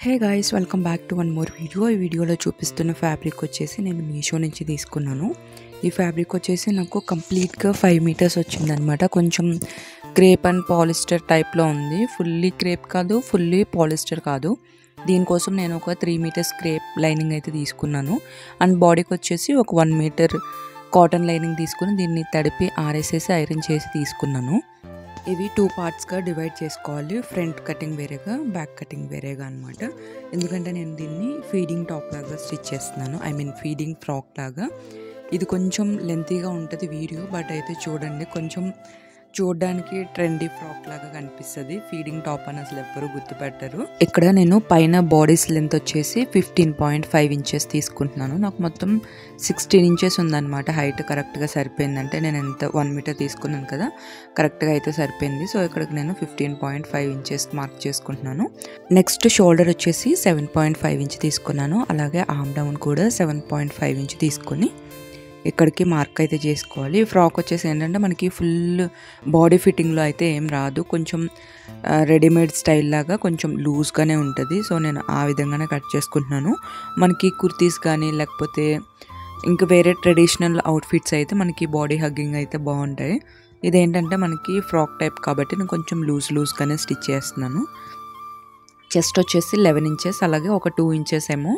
Hey guys, welcome back to one more video. ఈ వీడియోలో చూపిస్తున్న ఫ్యాబ్రిక్ వచ్చేసి నేను మీషో నుంచి తీసుకున్నాను. ఈ ఫ్యాబ్రిక్ వచ్చేసి నాకు కంప్లీట్గా 5 మీటర్స్ వచ్చిందనమాట. కొంచెం క్రేప్ అండ్ పాలిస్టర్ టైప్లో ఉంది. ఫుల్లీ క్రేప్ కాదు, ఫుల్లీ పాలిస్టర్ కాదు. దీనికోసం నేను ఒక 3 మీటర్స్ క్రేప్ లైనింగ్ అయితే తీసుకున్నాను. అండ్ బాడీకి వచ్చేసి ఒక 1 మీటర్ కాటన్ లైనింగ్ తీసుకుని దీన్ని తడిపి ఆరేసేసి ఐరన్ చేసి తీసుకున్నాను. ఇవి 2 పార్ట్స్గా డివైడ్ చేసుకోవాలి. ఫ్రంట్ కటింగ్ వేరేగా, బ్యాక్ కటింగ్ వేరేగా అనమాట. ఎందుకంటే నేను దీన్ని ఫీడింగ్ టాప్ లాగా స్టిచ్ చేస్తున్నాను. ఫీడింగ్ ఫ్రాక్ లాగా. ఇది కొంచెం లెంతీగా ఉంటుంది వీడియో, బట్ అయితే చూడండి, కొంచెం చూడడానికి ట్రెండీ ఫ్రాక్ లాగా కనిపిస్తుంది. ఫీడింగ్ టాప్ అని అసలు ఎవ్వరూ గుర్తుపెట్టరు. ఇక్కడ నేను పైన బాడీస్ లెంత్ వచ్చేసి 15.5 ఇంచెస్ తీసుకుంటున్నాను. నాకు మొత్తం 16 ఇంచెస్ ఉందన్నమాట. హైట్ కరెక్ట్గా సరిపోయిందంటే నేను ఎంత 1 మీటర్ తీసుకున్నాను కదా, కరెక్ట్గా అయితే సరిపోయింది. సో ఇక్కడికి నేను 15.5 ఇంచెస్ మార్క్ చేసుకుంటున్నాను. నెక్స్ట్ షోల్డర్ వచ్చేసి 7.5 ఇంచ్ తీసుకున్నాను. అలాగే ఆర్మ్ డౌన్ కూడా 7.5 ఇంచ్ తీసుకొని ఇక్కడికి మార్క్ అయితే చేసుకోవాలి. ఫ్రాక్ వచ్చేసి ఏంటంటే మనకి ఫుల్ బాడీ ఫిట్టింగ్లో అయితే ఏం రాదు. కొంచెం రెడీమేడ్ స్టైల్ లాగా కొంచెం లూజ్గానే ఉంటుంది. సో నేను ఆ విధంగానే కట్ చేసుకుంటున్నాను. మనకి కుర్తీస్ కానీ లేకపోతే ఇంకా వేరే ట్రెడిషనల్ అవుట్ఫిట్స్ అయితే మనకి బాడీ హగ్గింగ్ అయితే బాగుంటాయి. ఇదేంటంటే మనకి ఫ్రాక్ టైప్ కాబట్టి నేను కొంచెం లూజ్గానే స్టిచ్ చేస్తున్నాను. చెస్ట్ వచ్చేసి 11 ఇంచెస్, అలాగే ఒక 2 ఇంచెస్ ఏమో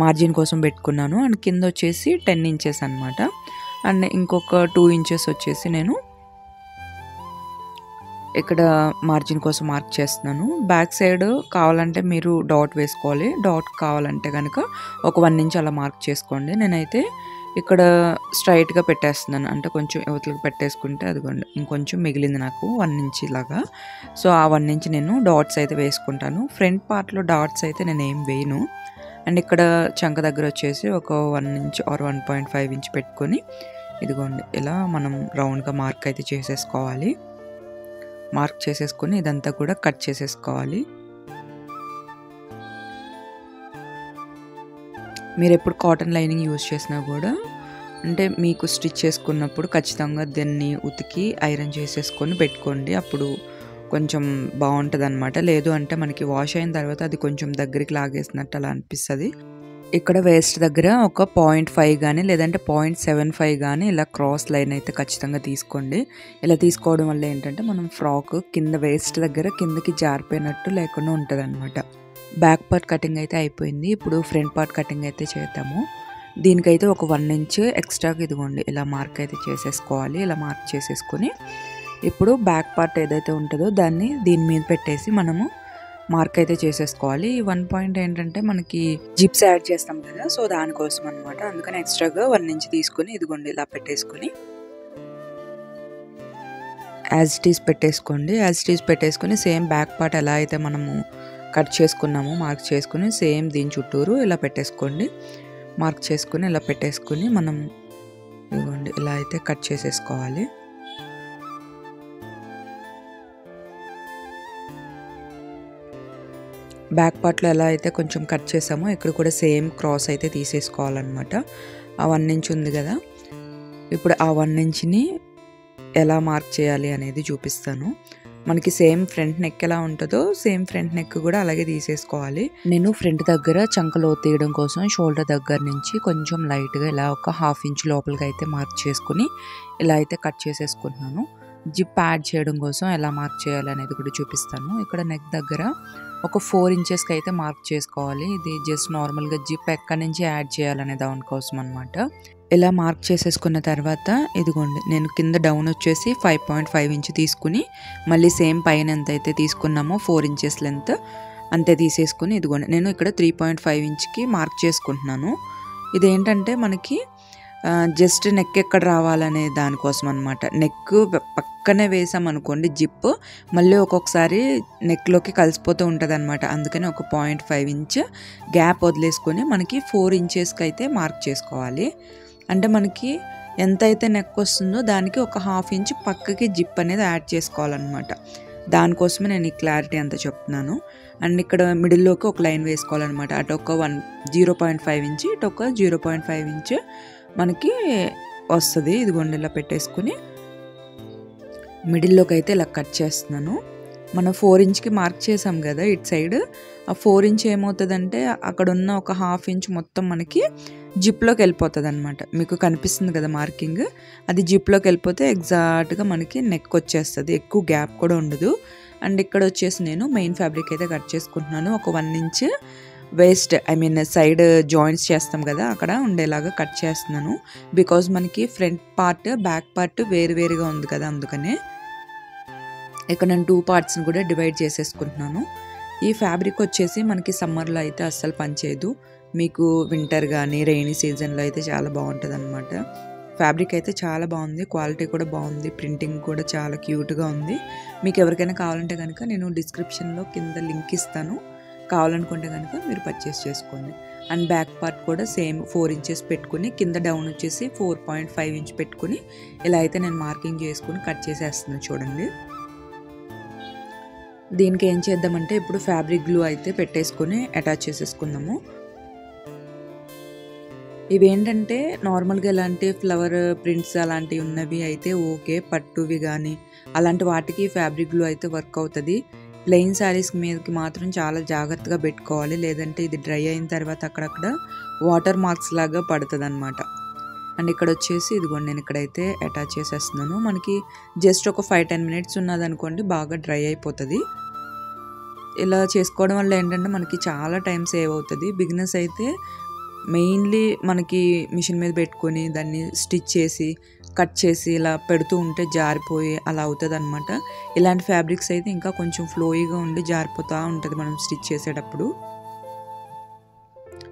మార్జిన్ కోసం పెట్టుకున్నాను. అండ్ కింద వచ్చేసి 10 ఇంచెస్ అనమాట. అండ్ ఇంకొక 2 ఇంచెస్ వచ్చేసి నేను ఇక్కడ మార్జిన్ కోసం మార్క్ చేస్తున్నాను. బ్యాక్ సైడ్ కావాలంటే మీరు డాట్ వేసుకోవాలి. డాట్ కావాలంటే కనుక ఒక 1 ఇంచ్ అలా మార్క్ చేసుకోండి. నేనైతే ఇక్కడ స్ట్రైట్గా పెట్టేస్తున్నాను. అంటే కొంచెం యువతలకు పెట్టేసుకుంటే అదిగోండి ఇంకొంచెం మిగిలింది నాకు 1 ఇంచ్ లాగా. సో ఆ 1 ఇంచ్ నేను డాట్స్ అయితే వేసుకుంటాను. ఫ్రంట్ పార్ట్లో డాట్స్ అయితే నేను ఏం వేయను. అండ్ ఇక్కడ చంక దగ్గర వచ్చేసి ఒక 1 ఇంచ్ ఆర్ 1.5 ఇంచ్ పెట్టుకొని ఇదిగోండి ఇలా మనం రౌండ్గా మార్క్ అయితే చేసేసుకోవాలి. మార్క్ చేసేసుకొని ఇదంతా కూడా కట్ చేసేసుకోవాలి. మీరు ఎప్పుడు కాటన్ లైనింగ్ యూజ్ చేసినా కూడా అంటే మీకు స్టిచ్ చేసుకున్నప్పుడు ఖచ్చితంగా దాన్ని ఉతికి ఐరన్ చేసేసుకొని పెట్టుకోండి. అప్పుడు కొంచెం బాగుంటుంది అనమాట. లేదు అంటే మనకి వాష్ అయిన తర్వాత అది కొంచెం దగ్గరికి లాగేసినట్టు అలా అనిపిస్తుంది. ఇక్కడ వేస్ట్ దగ్గర ఒక 0.5 కానీ లేదంటే 0.75 కానీ ఇలా క్రాస్ లైన్ అయితే ఖచ్చితంగా తీసుకోండి. ఇలా తీసుకోవడం వల్ల ఏంటంటే మనం ఫ్రాక్ కింద వేస్ట్ దగ్గర కిందకి జారిపోయినట్టు లేకుండా ఉంటుంది అనమాట. బ్యాక్ పార్ట్ కటింగ్ అయితే అయిపోయింది. ఇప్పుడు ఫ్రంట్ పార్ట్ కటింగ్ అయితే చేద్దాము. దీనికైతే ఒక 1 ఇంచ్ ఎక్స్ట్రాగా ఇదిగోండి ఇలా మార్క్ అయితే చేసేసుకోవాలి. ఇలా మార్క్ చేసేసుకొని ఇప్పుడు బ్యాక్ పార్ట్ ఏదైతే ఉంటుందో దాన్ని దీని మీద పెట్టేసి మనము మార్క్ అయితే చేసేసుకోవాలి. ఈ 1 పాయింట్ ఏంటంటే మనకి జిప్స్ యాడ్ చేస్తాం కదా, సో దానికోసం అనమాట. అందుకని ఎక్స్ట్రాగా 1 ఇంచ్ తీసుకొని ఇదిగోండి ఇలా పెట్టేసుకొని యాజ్ ఇట్ ఈస్ పెట్టేసుకోండి. యాజ్ ఇట్ ఈస్ పెట్టేసుకొని సేమ్ బ్యాక్ పార్ట్ ఎలా అయితే మనము కట్ చేసుకున్నాము మార్క్ చేసుకుని సేమ్ దీని చుట్టూరు ఇలా పెట్టేసుకోండి. మార్క్ చేసుకుని ఇలా పెట్టేసుకుని మనం ఇదిగోండి ఇలా అయితే కట్ చేసేసుకోవాలి. బ్యాక్ పార్ట్లో ఎలా అయితే కొంచెం కట్ చేసామో ఇక్కడ కూడా సేమ్ క్రాస్ అయితే తీసేసుకోవాలన్నమాట. ఆ 1 ఇంచ్ ఉంది కదా, ఇప్పుడు ఆ 1 ఇంచ్ని ఎలా మార్క్ చేయాలి అనేది చూపిస్తాను. మనకి సేమ్ ఫ్రంట్ నెక్ ఎలా ఉంటుందో సేమ్ ఫ్రంట్ నెక్ కూడా అలాగే తీసేసుకోవాలి. నేను ఫ్రంట్ దగ్గర చంకలో తీయడం కోసం షోల్డర్ దగ్గర నుంచి కొంచెం లైట్గా ఇలా ఒక 1/2 ఇంచ్ లోపలికి అయితే మార్క్ చేసుకుని ఇలా అయితే కట్ చేసేసుకుంటున్నాను. జిప్ యాడ్ చేయడం కోసం ఎలా మార్క్ చేయాలి అనేది కూడా చూపిస్తాను. ఇక్కడ నెక్ దగ్గర ఒక 4 ఇంచెస్కి అయితే మార్క్ చేసుకోవాలి. ఇది జస్ట్ నార్మల్గా జిప్ ఎక్కడి నుంచి యాడ్ చేయాలనే దానికోసం అనమాట. ఇలా మార్క్ చేసేసుకున్న తర్వాత ఇదిగోండి నేను కింద డౌన్ వచ్చేసి 5.5 ఇంచ్ తీసుకుని మళ్ళీ సేమ్ పైన ఎంత అయితే తీసుకున్నామో 4 ఇంచెస్ లెంత్ అంతే తీసేసుకుని ఇదిగోండి నేను ఇక్కడ 3.5 ఇంచ్కి మార్క్ చేసుకుంటున్నాను. ఇదేంటంటే మనకి జస్ట్ నెక్ ఎక్కడ రావాలనే దానికోసం అనమాట. నెక్ పక్కనే వేసామనుకోండి జిప్ మళ్ళీ ఒక్కొక్కసారి నెక్లోకి కలిసిపోతూ ఉంటుంది అనమాట. అందుకని ఒక 0.5 ఇంచ్ గ్యాప్ వదిలేసుకొని మనకి 4 ఇంచెస్కి అయితే మార్క్ చేసుకోవాలి. అంటే మనకి ఎంత అయితే నెక్ వస్తుందో దానికి ఒక 1/2 ఇంచ్ పక్కకి జిప్ అనేది యాడ్ చేసుకోవాలన్నమాట. దానికోసమే నేను ఈ క్లారిటీ అంతా చెప్తున్నాను. అండ్ ఇక్కడ మిడిల్లోకి ఒక లైన్ వేసుకోవాలన్నమాట. అటు ఒక 0.5 ఇంచ్ ఇటు ఒక 0.5 ఇంచ్ మనకి వస్తుంది. ఇదిగోండి ఇలా పెట్టేసుకుని మిడిల్లోకి అయితే ఇలా కట్ చేస్తున్నాను. మనం 4 ఇంచ్కి మార్క్ చేసాం కదా ఇటు సైడ్, ఆ 4 ఇంచ్ ఏమవుతుందంటే అక్కడ ఉన్న ఒక హాఫ్ ఇంచ్ మొత్తం మనకి జిప్లోకి వెళ్ళిపోతుంది అనమాట. మీకు కనిపిస్తుంది కదా మార్కింగ్, అది జిప్లోకి వెళ్ళిపోతే ఎగ్జాక్ట్గా మనకి నెక్ వచ్చేస్తుంది, ఎక్కువ గ్యాప్ కూడా ఉండదు. అండ్ ఇక్కడ వచ్చేసి నేను మెయిన్ ఫ్యాబ్రిక్ అయితే కట్ చేసుకుంటున్నాను. ఒక 1 ఇంచ్ వేస్ట్ సైడ్ జాయింట్స్ చేస్తాం కదా అక్కడ ఉండేలాగా కట్ చేస్తున్నాను. బికాజ్ మనకి ఫ్రంట్ పార్ట్ బ్యాక్ పార్ట్ వేరువేరుగా ఉంది కదా, అందుకనే ఇక్కడ నేను 2 పార్ట్స్ని కూడా డివైడ్ చేసేసుకుంటున్నాను. ఈ ఫ్యాబ్రిక్ వచ్చేసి మనకి సమ్మర్లో అయితే అస్సలు పనిచేయదు, మీకు వింటర్ కానీ రెయినీ సీజన్లో అయితే చాలా బాగుంటుంది అనమాట. ఫ్యాబ్రిక్ అయితే చాలా బాగుంది, క్వాలిటీ కూడా బాగుంది, ప్రింటింగ్ కూడా చాలా క్యూట్గా ఉంది. మీకు ఎవరికైనా కావాలంటే కనుక నేను డిస్క్రిప్షన్లో కింద లింక్ ఇస్తాను, కావాలనుకుంటే కనుక మీరు పర్చేస్ చేసుకోండి. అండ్ బ్యాక్ పార్ట్ కూడా సేమ్ 4 ఇంచెస్ పెట్టుకుని కింద డౌన్ వచ్చేసి 4.5 ఇంచ్ పెట్టుకుని ఇలా అయితే నేను మార్కింగ్ చేసుకుని కట్ చేసేస్తున్నాను. చూడండి, దీనికి ఏం చేద్దామంటే ఇప్పుడు ఫ్యాబ్రిక్ గ్లూ అయితే పెట్టేసుకొని అటాచ్ చేసేసుకుందాము. ఇవేంటంటే నార్మల్గా ఇలాంటి ఫ్లవర్ ప్రింట్స్ అలాంటివి ఉన్నవి అయితే ఓకే, పట్టువి కానీ అలాంటి వాటికి ఫ్యాబ్రిక్ గ్లూ అయితే వర్క్ అవుతుంది. ప్లెయిన్ శారీస్ మీదకి మాత్రం చాలా జాగ్రత్తగా పెట్టుకోవాలి, లేదంటే ఇది డ్రై అయిన తర్వాత అక్కడక్కడ వాటర్ మార్క్స్ లాగా పడుతుంది అనమాట. అండ్ ఇక్కడ వచ్చేసి ఇదిగోండి నేను ఇక్కడైతే అటాచ్ చేసేస్తున్నాను. మనకి జస్ట్ ఒక 5-10 మినిట్స్ ఉన్నదనుకోండి బాగా డ్రై అయిపోతుంది. ఇలా చేసుకోవడం వల్ల ఏంటంటే మనకి చాలా టైం సేవ్ అవుతుంది. బిగినర్స్ అయితే మెయిన్లీ మనకి మిషన్ మీద పెట్టుకొని దాన్ని స్టిచ్ చేసి కట్ చేసి ఇలా పెడుతూ ఉంటే జారిపోయి అలా అవుతుంది అనమాట. ఇలాంటి ఫ్యాబ్రిక్స్ అయితే ఇంకా కొంచెం ఫ్లోయిగా ఉండి జారిపోతూ ఉంటుంది మనం స్టిచ్ చేసేటప్పుడు.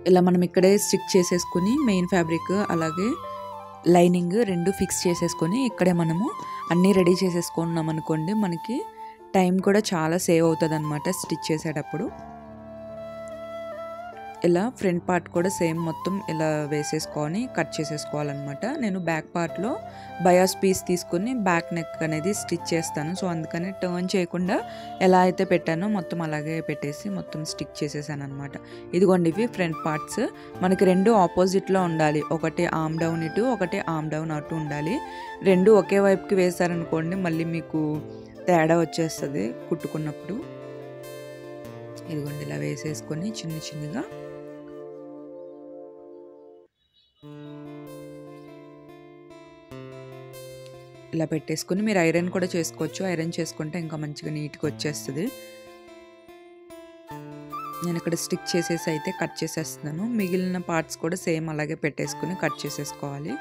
ఇలా మనం ఇక్కడే స్టిచ్ చేసేసుకుని మెయిన్ ఫ్యాబ్రిక్ అలాగే లైనింగ్ 2 ఫిక్స్ చేసేసుకొని ఇక్కడే మనము అన్నీ రెడీ చేసేసుకున్నాం అనుకోండి, మనకి టైం కూడా చాలా సేవ్ అవుతుంది అనమాట స్టిచ్ చేసేటప్పుడు. ఇలా ఫ్రంట్ పార్ట్ కూడా సేమ్ మొత్తం ఇలా వేసేసుకొని కట్ చేసేసుకోవాలన్నమాట. నేను బ్యాక్ పార్ట్లో బయాస్ పీస్ తీసుకుని బ్యాక్ నెక్ అనేది స్టిచ్ చేస్తాను, సో అందుకని టర్న్ చేయకుండా ఎలా అయితే పెట్టానో మొత్తం అలాగే పెట్టేసి మొత్తం స్టిచ్ చేసేసాను అనమాట. ఇదిగోండి ఇవి ఫ్రంట్ పార్ట్స్, మనకి 2 ఆపోజిట్లో ఉండాలి, ఒకటి ఆర్మ్ డౌన్ ఇటు ఒకటి ఆర్మ్ డౌన్ అటు ఉండాలి. 2 ఒకే వైపుకి వేసారనుకోండి మళ్ళీ మీకు తేడా వచ్చేస్తుంది కుట్టుకున్నప్పుడు. ఇదిగోండి ఇలా వేసేసుకొని చిన్నగా ఇలా పెట్టేసుకుని మీరు ఐరన్ కూడా చేసుకోవచ్చు, ఐరన్ చేసుకుంటే ఇంకా మంచిగా నీట్గా వచ్చేస్తుంది. నేను ఇక్కడ స్టిక్ చేసేసి అయితే కట్ చేసేస్తున్నాను. మిగిలిన పార్ట్స్ కూడా సేమ్ అలాగే పెట్టేసుకుని కట్ చేసేసుకోవాలి.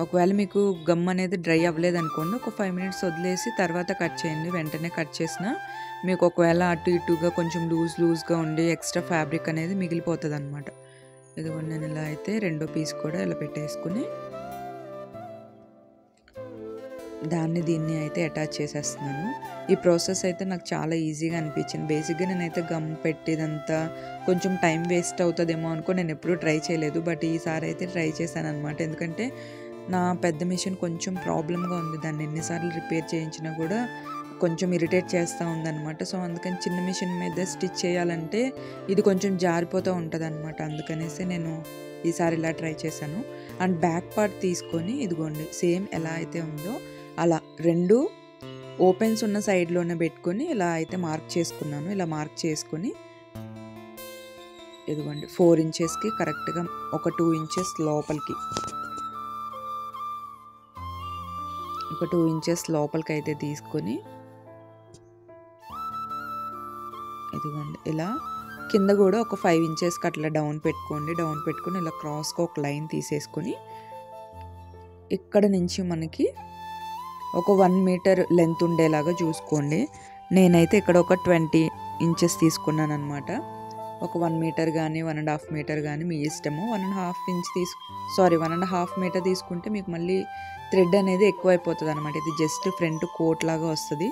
ఒకవేళ మీకు గమ్ అనేది డ్రై అవ్వలేదు అనుకోండి, ఒక 5 మినిట్స్ వదిలేసి తర్వాత కట్ చేయండి. వెంటనే కట్ చేసినా మీకు ఒకవేళ అటు ఇటుగా కొంచెం లూజ్గా ఉండి ఎక్స్ట్రా ఫ్యాబ్రిక్ అనేది మిగిలిపోతుంది అనమాట. ఇదిగోండి నేను ఇలా అయితే 2వ పీస్ కూడా ఇలా పెట్టేసుకుని దీన్ని అయితే అటాచ్ చేసేస్తున్నాను. ఈ ప్రాసెస్ అయితే నాకు చాలా ఈజీగా అనిపించింది. బేసిక్గా నేనైతే గమ్ పెట్టేదంతా కొంచెం టైం వేస్ట్ అవుతుందేమో అనుకో నేను ఎప్పుడూ ట్రై చేయలేదు, బట్ ఈసారి అయితే ట్రై చేశాను అనమాట. ఎందుకంటే నా పెద్ద మిషన్ కొంచెం ప్రాబ్లంగా ఉంది, దాన్ని ఎన్నిసార్లు రిపేర్ చేయించినా కూడా కొంచెం ఇరిటేట్ చేస్తూ ఉందన్నమాట. సో అందుకని చిన్న మిషన్ మీద స్టిచ్ చేయాలంటే ఇది కొంచెం జారిపోతూ ఉంటుంది అనమాట. అందుకనేసి నేను ఈసారి ఇలా ట్రై చేశాను. అండ్ బ్యాక్ పార్ట్ తీసుకొని ఇదిగోండి సేమ్ ఎలా అయితే ఉందో అలా 2 ఓపెన్స్ ఉన్న సైడ్లోనే పెట్టుకొని ఇలా అయితే మార్క్ చేసుకున్నాను. ఇలా మార్క్ చేసుకొని ఇదిగోండి 4 ఇంచెస్కి కరెక్ట్గా ఒక 2 ఇంచెస్ లోపలికి, ఒక 2 ఇంచెస్ లోపలికి అయితే తీసుకొని ఇదిగోండి ఇలా కింద కూడా ఒక 5 ఇంచెస్కి అట్లా డౌన్ పెట్టుకోండి. డౌన్ పెట్టుకొని ఇలా క్రాస్గా ఒక లైన్ తీసేసుకొని ఇక్కడ నుంచి మనకి ఒక 1 మీటర్ లెంత్ ఉండేలాగా చూసుకోండి. నేనైతే ఇక్కడ ఒక 20 ఇంచెస్ తీసుకున్నాను అనమాట. ఒక 1 మీటర్ కానీ 1.5 మీటర్ కానీ మీ ఇష్టము. 1.5 మీటర్ తీసుకుంటే మీకు మళ్ళీ థ్రెడ్ అనేది ఎక్కువ అయిపోతుంది అనమాట. ఇది జస్ట్ ఫ్రంట్ కోట్ లాగా వస్తుంది.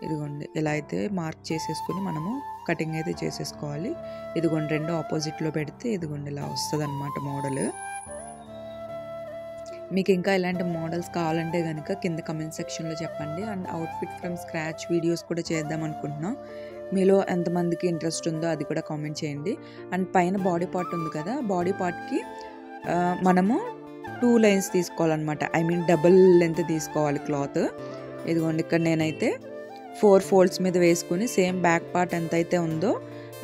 ఇదిగోండి ఇలా అయితే మార్క్ చేసేసుకుని మనము కటింగ్ అయితే చేసేసుకోవాలి. ఇదిగోండి 2 ఆపోజిట్లో పెడితే ఇదిగోండి ఇలా వస్తుంది అనమాట మోడల్. మీకు ఇంకా ఇలాంటి మోడల్స్ కావాలంటే కనుక కింద కమెంట్ సెక్షన్లో చెప్పండి. And outfit from scratch videos కూడా చేద్దాం అనుకుంటున్నాం. మీలో ఎంతమందికి ఇంట్రెస్ట్ ఉందో అది కూడా కామెంట్ చేయండి. అండ్ పైన బాడీ పార్ట్ ఉంది కదా, బాడీ పార్ట్కి మనము 2 లైన్స్ తీసుకోవాలన్నమాట. డబుల్ లెంత్ తీసుకోవాలి క్లాత్. ఇదిగోండి ఇక్కడ నేనైతే 4 ఫోల్డ్స్ మీద వేసుకుని సేమ్ బ్యాక్ పార్ట్ ఎంతైతే ఉందో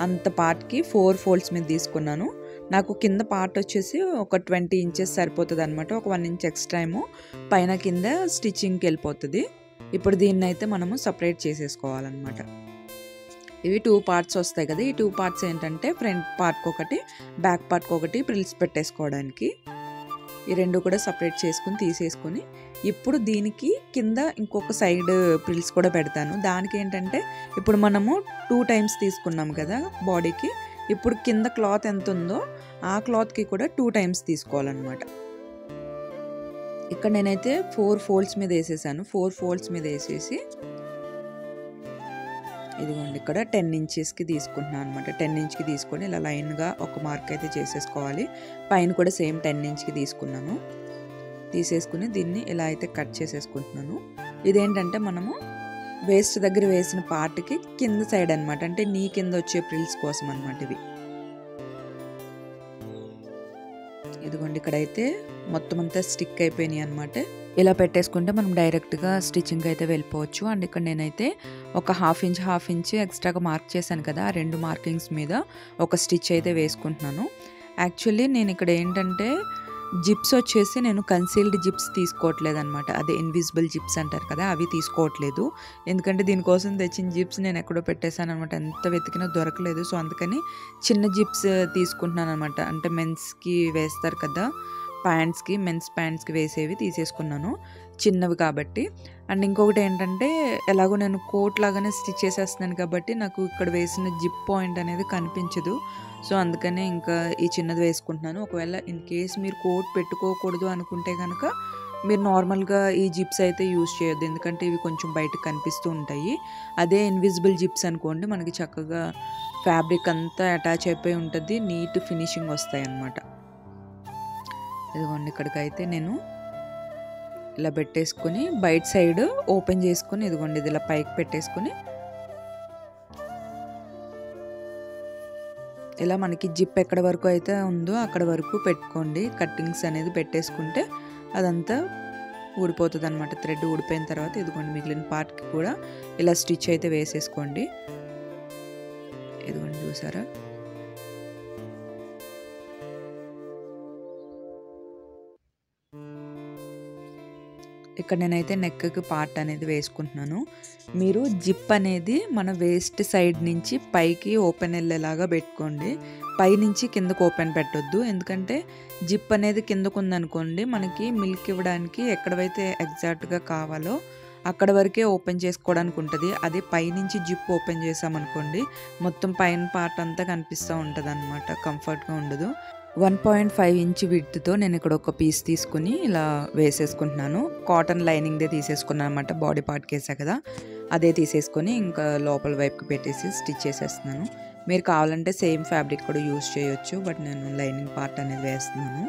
అంత పార్ట్కి 4 ఫోల్డ్స్ మీద తీసుకున్నాను. నాకు కింద పార్ట్ వచ్చేసి ఒక 20 ఇంచెస్ సరిపోతుంది అనమాట. ఒక 1 ఇంచ్ ఎక్స్ట్రా ఏమో పైన కింద స్టిచ్చింగ్కి వెళ్ళిపోతుంది. ఇప్పుడు దీన్ని అయితే మనము సపరేట్ చేసేసుకోవాలన్నమాట. ఇవి 2 పార్ట్స్ వస్తాయి కదా. ఈ 2 పార్ట్స్ ఏంటంటే ఫ్రంట్ పార్ట్కి ఒకటి, బ్యాక్ పార్ట్కి ఒకటి ప్రిల్స్ పెట్టేసుకోవడానికి. ఈ రెండు కూడా సపరేట్ చేసుకుని తీసేసుకొని ఇప్పుడు దీనికి కింద ఇంకొక సైడ్ ప్రిల్స్ కూడా పెడతాను. దానికి ఏంటంటే ఇప్పుడు మనము 2 టైమ్స్ తీసుకున్నాం కదా బాడీకి. ఇప్పుడు కింద క్లాత్ ఎంత ఉందో ఆ క్లాత్కి కూడా 2 టైమ్స్ తీసుకోవాలన్నమాట. ఇక్కడ నేనైతే 4 ఫోల్డ్స్ మీద వేసేసాను. 4 ఫోల్డ్స్ మీద వేసేసి ఇదిగోండి ఇక్కడ 10 ఇంచెస్కి తీసుకుంటున్నాను అనమాట. 10 ఇంచ్కి తీసుకొని ఇలా లైన్గా ఒక మార్క్ అయితే చేసేసుకోవాలి. పైన కూడా సేమ్ 10 ఇంచ్కి తీసుకున్నాను. తీసేసుకుని దీన్ని ఇలా అయితే కట్ చేసేసుకుంటున్నాను. ఇదేంటంటే మనము వేస్ట్ దగ్గర వేసిన పార్ట్కి కింద సైడ్ అనమాట, అంటే నీ కింద వచ్చే ప్రిల్స్ కోసం అనమాట ఇవి. ఇదిగోండి ఇక్కడైతే మొత్తం అంతా స్టిక్ అయిపోయినాయి అనమాట. ఇలా పెట్టేసుకుంటే మనం డైరెక్ట్గా స్టిచ్చింగ్ అయితే వెళ్ళిపోవచ్చు. అండ్ ఇక్కడ నేనైతే ఒక హాఫ్ ఇంచ్ ఎక్స్ట్రాగా మార్క్ చేశాను కదా, ఆ 2 మార్కింగ్స్ మీద ఒక స్టిచ్ అయితే వేసుకుంటున్నాను. యాక్చువల్లీ నేను ఇక్కడ ఏంటంటే జిప్స్ వచ్చేసి నేను కన్సీల్డ్ జిప్స్ తీసుకోవట్లేదు అనమాట. అదే ఇన్విజిబుల్ జిప్స్ అంటారు కదా, అవి తీసుకోవట్లేదు. ఎందుకంటే దీనికోసం తెచ్చిన జిప్స్ నేను ఎక్కడో పెట్టేశాను అనమాట. ఎంత వెతికినా దొరకలేదు. సో అందుకని చిన్న జిప్స్ తీసుకుంటున్నాను అనమాట. అంటే మెన్స్కి వేస్తారు కదా ప్యాంట్స్కి, మెన్స్ ప్యాంట్స్కి వేసేవి తీసేసుకున్నాను, చిన్నవి కాబట్టి. అండ్ ఇంకొకటి ఏంటంటే ఎలాగో నేను కోట్ లాగానే స్టిచ్ చేసేస్తున్నాను కాబట్టి నాకు ఇక్కడ వేసిన జిప్ పాయింట్ అనేది కనిపించదు. సో అందుకనే ఇంకా ఈ చిన్నది వేసుకుంటున్నాను. ఒకవేళ ఇన్ కేస్ మీరు కోట్ పెట్టుకోకూడదు అనుకుంటే కనుక మీరు నార్మల్గా ఈ జిప్స్ అయితే యూజ్ చేయొద్దు, ఎందుకంటే ఇవి కొంచెం బయటకు కనిపిస్తూ ఉంటాయి. అదే ఇన్విజిబుల్ జిప్స్ అనుకోండి, మనకి చక్కగా ఫ్యాబ్రిక్ అంతా అటాచ్ అయిపోయి ఉంటుంది, నీట్ ఫినిషింగ్ వస్తాయి అన్నమాట. ఇదిగోండి ఇక్కడికైతే నేను ఇలా పెట్టేసుకొని బయట సైడ్ ఓపెన్ చేసుకుని ఇదిగోండి ఇది ఇలా పైకి పెట్టేసుకొని ఇలా మనకి జిప్ ఎక్కడ వరకు అయితే ఉందో అక్కడ వరకు పెట్టుకోండి. కట్టింగ్స్ అనేది పెట్టేసుకుంటే అదంతా ఊడిపోతుంది అనమాట. థ్రెడ్ ఊడిపోయిన తర్వాత ఇదిగోండి మిగిలిన పార్ట్కి కూడా ఇలా స్టిచ్ అయితే వేసేసుకోండి. ఇదిగోండి చూసారా, ఇక్కడ నేనైతే నెక్కి పార్ట్ అనేది వేసుకుంటున్నాను. మీరు జిప్ అనేది మన వేస్ట్ సైడ్ నుంచి పైకి ఓపెన్ వెళ్ళేలాగా పెట్టుకోండి. పైనుంచి కిందకు ఓపెన్ పెట్టొద్దు, ఎందుకంటే జిప్ అనేది కిందకు ఉందనుకోండి మనకి మిల్క్ ఇవ్వడానికి ఎక్కడైతే ఎగ్జాక్ట్గా కావాలో అక్కడ వరకే ఓపెన్ చేసుకోవడానికి ఉంటుంది. అదే పైనుంచి జిప్ ఓపెన్ చేసామనుకోండి మొత్తం పైన పార్ట్ అంతా కనిపిస్తూ ఉంటుంది అనమాట, కంఫర్ట్గా ఉండదు. 1.5 ఇంచ్ విడ్త్తో నేను ఇక్కడ ఒక పీస్ తీసుకుని ఇలా వేసేసుకుంటున్నాను. కాటన్ లైనింగ్దే తీసేసుకున్నాను అనమాట, బాడీ పార్ట్కి వేసా కదా అదే తీసేసుకొని ఇంకా లోపల వైపుకి పెట్టేసి స్టిచ్ చేసేస్తున్నాను. మీరు కావాలంటే సేమ్ ఫ్యాబ్రిక్ కూడా యూజ్ చేయొచ్చు, బట్ నేను లైనింగ్ పార్ట్ అనేది వేస్తున్నాను.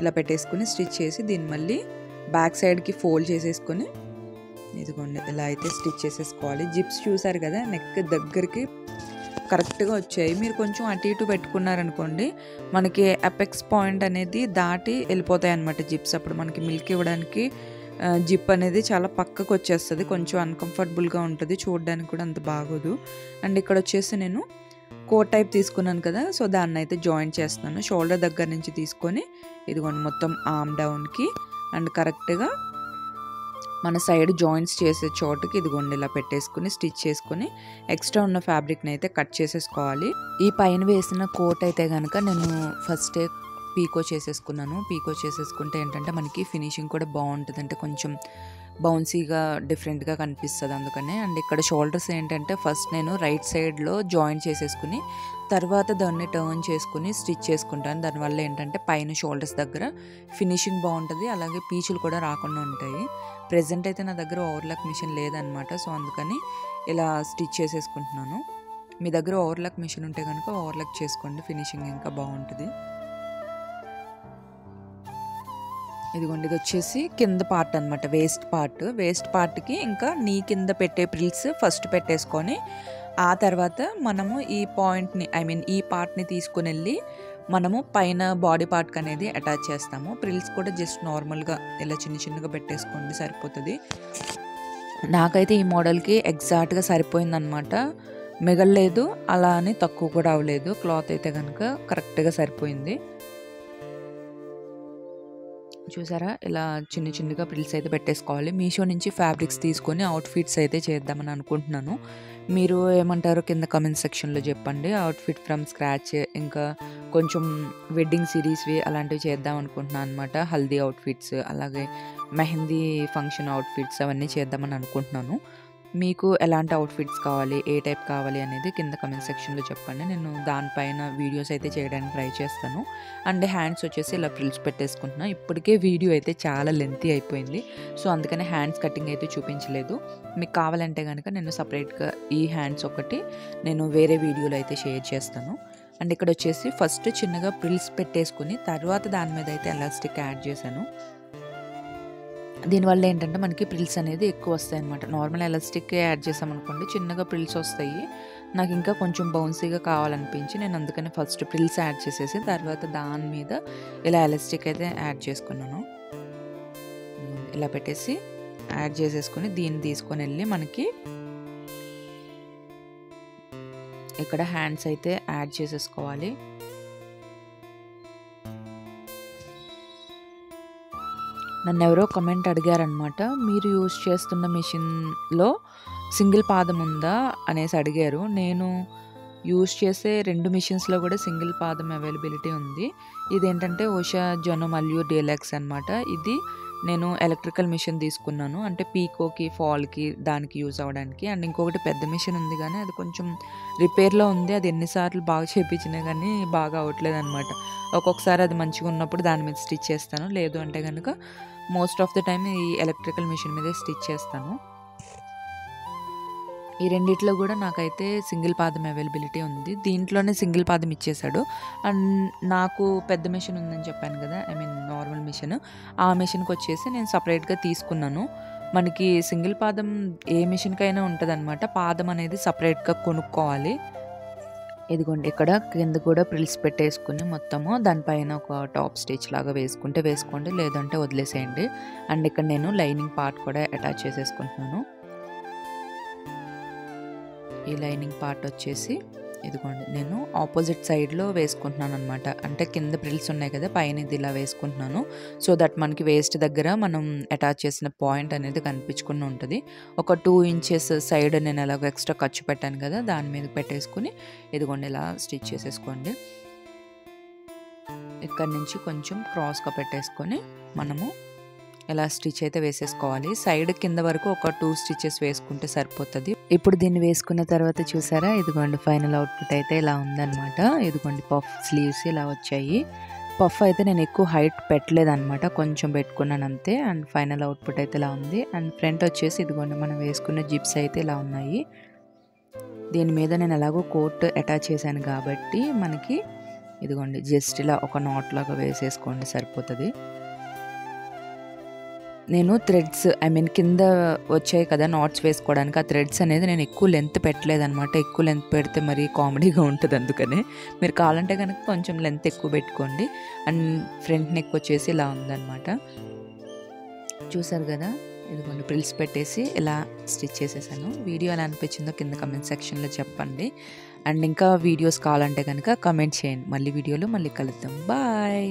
ఇలా పెట్టేసుకుని స్టిచ్ చేసి దీన్ని మళ్ళీ బ్యాక్ సైడ్కి ఫోల్డ్ చేసేసుకొని ఇదిగోండి ఇలా అయితే స్టిచ్ చేసేసుకోవాలి. జిప్స్ చూసారు కదా నెక్ దగ్గరికి కరెక్ట్గా వచ్చాయి. మీరు కొంచెం అటు ఇటు పెట్టుకున్నారనుకోండి మనకి అపెక్స్ పాయింట్ అనేది దాటి వెళ్ళిపోతాయి అనమాట జిప్స్. అప్పుడు మనకి మిల్క్ ఇవ్వడానికి జిప్ అనేది చాలా పక్కకు వచ్చేస్తుంది, కొంచెం అన్కంఫర్టబుల్గా ఉంటుంది, చూడడానికి కూడా అంత బాగోదు. అండ్ ఇక్కడ వచ్చేసి నేను కోట్ టైప్ తీసుకున్నాను కదా, సో దాన్ని అయితే జాయింట్ చేస్తున్నాను. షోల్డర్ దగ్గర నుంచి తీసుకొని ఇదిగోండి మొత్తం ఆర్మ్ డౌన్కి అండ్ కరెక్ట్గా మన సైడ్ జాయింట్స్ చేసే చోటుకి ఇదిగోండి ఇలా పెట్టేసుకుని స్టిచ్ చేసుకుని ఎక్స్ట్రా ఉన్న ఫ్యాబ్రిక్ని అయితే కట్ చేసేసుకోవాలి. ఈ పైన వేసిన కోట్ అయితే కనుక నేను ఫస్టే పీకో చేసేసుకున్నాను. పీకో చేసేసుకుంటే ఏంటంటే మనకి ఫినిషింగ్ కూడా బాగుంటుంది, అంటే కొంచెం బౌన్సీగా డిఫరెంట్గా కనిపిస్తుంది అందుకనే. అండ్ ఇక్కడ షోల్డర్స్ ఏంటంటే ఫస్ట్ నేను రైట్ సైడ్లో జాయింట్ చేసేసుకుని తర్వాత దాన్ని టర్న్ చేసుకుని స్టిచ్ చేసుకుంటాను. దానివల్ల ఏంటంటే పైన షోల్డర్స్ దగ్గర ఫినిషింగ్ బాగుంటుంది, అలాగే పీచులు కూడా రాకుండా ఉంటాయి. ప్రెజెంట్ అయితే నా దగ్గర ఓవర్లాక్ మిషన్ లేదనమాట, సో అందుకని ఇలా స్టిచ్ చేసేసుకుంటున్నాను. మీ దగ్గర ఓవర్లాక్ మిషన్ ఉంటే కనుక ఓవర్లాక్ చేసుకోండి, ఫినిషింగ్ ఇంకా బాగుంటుంది. ఇదిగోండి ఇది వచ్చేసి కింద పార్ట్ అనమాట, వేస్ట్ పార్ట్కి ఇంకా నీ కింద పెట్టే ప్రిల్స్ ఫస్ట్ పెట్టేసుకొని ఆ తర్వాత మనము ఈ పాయింట్ని ఈ పార్ట్ని తీసుకుని వెళ్ళి మనము పైన బాడీ పార్ట్కి అనేది అటాచ్ చేస్తాము. ప్రిల్స్ కూడా జస్ట్ నార్మల్గా ఇలా చిన్నగా పెట్టేసుకోండి సరిపోతుంది. నాకైతే ఈ మోడల్కి ఎగ్జాక్ట్గా సరిపోయిందనమాట. మిగలలేదు, అలా అని తక్కువ కూడా అవ్వలేదు. క్లాత్ అయితే కనుక కరెక్ట్గా సరిపోయింది. చూసారా, ఇలా చిన్న చిన్నగా ప్రిల్స్ అయితే పెట్టేసుకోవాలి. మీషో నుంచి ఫ్యాబ్రిక్స్ తీసుకొని అవుట్ఫిట్స్ అయితే చేద్దామని అనుకుంటున్నాను. మీరు ఏమంటారో కింద కామెంట్ సెక్షన్లో చెప్పండి. అవుట్ఫిట్ ఫ్రమ్ స్క్రాచ్, ఇంకా కొంచెం వెడ్డింగ్ సిరీస్వి అలాంటివి చేద్దాం అనుకుంటున్నాను అనమాట. హల్దీ అవుట్ఫిట్స్, అలాగే మెహందీ ఫంక్షన్ అవుట్ఫిట్స్ అవన్నీ చేద్దామని అనుకుంటున్నాను. మీకు ఎలాంటి అవుట్ఫిట్స్ కావాలి, ఏ టైప్ కావాలి అనేది కింద కమెంట్ సెక్షన్లో చెప్పండి. నేను దానిపైన వీడియోస్ అయితే చేయడానికి ట్రై చేస్తాను. అండ్ హ్యాండ్స్ వచ్చేసి ఇలా ఫ్రిల్స్ పెట్టేసుకుంటున్నాను. ఇప్పటికే వీడియో అయితే చాలా లెంతీ అయిపోయింది. సో అందుకని హ్యాండ్స్ కటింగ్ అయితే చూపించలేదు. మీకు కావాలంటే కనుక నేను సపరేట్గా ఈ హ్యాండ్స్ ఒకటి నేను వేరే వీడియోలో అయితే షేర్ చేస్తాను. అండ్ ఇక్కడ వచ్చేసి ఫస్ట్ చిన్నగా ప్రిల్స్ పెట్టేసుకుని తర్వాత దాని మీద అయితే ఎలాస్టిక్ యాడ్ చేశాను. దీనివల్ల ఏంటంటే మనకి ప్రిల్స్ అనేది ఎక్కువ వస్తాయి అనమాట. నార్మల్ ఎలాస్టిక్ యాడ్ చేసామనుకోండి చిన్నగా ప్రిల్స్ వస్తాయి. నాకు ఇంకా కొంచెం బౌన్సీగా కావాలనిపించి నేను అందుకని ఫస్ట్ ప్రిల్స్ యాడ్ చేసేసి తర్వాత దాని మీద ఇలా ఎలాస్టిక్ అయితే యాడ్ చేసుకున్నాను. ఇలా పెట్టేసి యాడ్ చేసేసుకుని దీన్ని తీసుకొని వెళ్ళి మనకి ఇక్కడ హ్యాండ్స్ అయితే యాడ్ చేసేసుకోవాలి. నన్ను ఎవరో కమెంట్ అడిగారనమాట, మీరు యూజ్ చేస్తున్న మిషన్లో సింగిల్ పాదం ఉందా అనేసి అడిగారు. నేను యూజ్ చేసే 2 మిషన్స్లో కూడా సింగిల్ పాదం అవైలబిలిటీ ఉంది. ఇదేంటంటే ఉషా జొనో మల్యూ డీలక్స్ అనమాట. ఇది నేను ఎలక్ట్రికల్ మిషన్ తీసుకున్నాను, అంటే పీకోకి ఫాల్కి దానికి యూజ్ అవ్వడానికి. అండ్ ఇంకొకటి పెద్ద మిషన్ ఉంది కానీ అది కొంచెం రిపేర్లో ఉంది. అది ఎన్నిసార్లు బాగా చేయించినా కానీ బాగా అవ్వట్లేదు అనమాట. ఒక్కొక్కసారి అది మంచిగా ఉన్నప్పుడు దాని మీద స్టిచ్ చేస్తాను, లేదు అంటే కనుక మోస్ట్ ఆఫ్ ద టైమ్ ఈ ఎలక్ట్రికల్ మిషన్ మీదే స్టిచ్ చేస్తాను. ఈ రెండిట్లో కూడా నాకైతే సింగిల్ పాదం అవైలబిలిటీ ఉంది. దీంట్లోనే సింగిల్ పాదం ఇచ్చేసాడు. అండ్ నాకు పెద్ద మిషన్ ఉందని చెప్పాను కదా, ఐ మీన్ నార్మల్ మిషన్, ఆ మిషన్కి వచ్చేసి నేను సపరేట్గా తీసుకున్నాను. మనకి సింగిల్ పాదం ఏ మిషన్కైనా ఉంటుంది అనమాట. పాదం అనేది సపరేట్గా కొనుక్కోవాలి. ఇదిగోండి ఇక్కడ కింద కూడా ప్రిల్స్ పెట్టేసుకుని మొత్తము దానిపైన ఒక టాప్ స్టిచ్ లాగా వేసుకుంటే వేసుకోండి, లేదంటే వదిలేసేయండి. అండ్ ఇక్కడ నేను లైనింగ్ పార్ట్ కూడా అటాచ్ చేసేసుకుంటున్నాను. ఈ లైనింగ్ పార్ట్ వచ్చేసి ఇదిగోండి నేను ఆపోజిట్ సైడ్లో వేసుకుంటున్నాను అనమాట. అంటే కింద ప్రిల్స్ ఉన్నాయి కదా, పైన ఇది ఇలా వేసుకుంటున్నాను. సో దట్ మనకి వేస్ట్ దగ్గర మనం అటాచ్ చేసిన పాయింట్ అనేది కనిపించకుండా ఉంటుంది. ఒక 2 ఇంచెస్ సైడ్ నేను ఎలాగో ఎక్స్ట్రా ఖర్చు పెట్టాను కదా, దాని మీద పెట్టేసుకుని ఇదిగోండి ఇలా స్టిచ్ చేసేసుకోండి. ఇక్కడ నుంచి కొంచెం క్రాస్గా పెట్టేసుకొని మనము ఇలా స్టిచ్ అయితే వేసేసుకోవాలి. సైడ్ కింద వరకు ఒక 2 స్టిచెస్ వేసుకుంటే సరిపోతుంది. ఇప్పుడు దీన్ని వేసుకున్న తర్వాత చూసారా, ఇదిగోండి ఫైనల్ అవుట్పుట్ అయితే ఇలా ఉందన్నమాట. ఇదిగోండి పఫ్ స్లీవ్స్ ఇలా వచ్చాయి. పఫ్ అయితే నేను ఎక్కువ హైట్ పెట్టలేదన్నమాట, కొంచెం పెట్టుకున్నాను అంతే. అండ్ ఫైనల్ అవుట్పుట్ అయితే ఇలా ఉంది. అండ్ ఫ్రంట్ వచ్చేసి ఇదిగోండి మనం వేసుకున్న జిప్స్ అయితే ఇలా ఉన్నాయి. దీని మీద నేను ఎలాగో కోట్ అటాచ్ చేశాను కాబట్టి మనకి ఇదిగోండి జస్ట్ ఇలా ఒక నాట్ లాగా వేసేసుకోండి సరిపోతుంది. నేను థ్రెడ్స్ ఐ మీన్ కింద వచ్చాయి కదా నాట్స్ వేసుకోవడానికి, ఆ థ్రెడ్స్ అనేది నేను ఎక్కువ లెంత్ పెట్టలేదన్నమాట. ఎక్కువ లెంత్ పెడితే మరీ కామెడీగా ఉంటుంది. అందుకనే మీరు కావాలంటే కనుక కొంచెం లెంత్ ఎక్కువ పెట్టుకోండి. అండ్ ఫ్రంట్ నెక్ వచ్చేసి ఇలా ఉందన్నమాట. చూసారు కదా, ఇదిగోండి ప్రిల్స్ పెట్టేసి ఇలా స్టిచ్ చేసేసాను. వీడియో ఎలా అనిపించిందో కింద కమెంట్ సెక్షన్లో చెప్పండి. అండ్ ఇంకా వీడియోస్ కావాలంటే కనుక కమెంట్ చేయండి. మళ్ళీ వీడియోలో మళ్ళీ కలుద్దాం. బాయ్.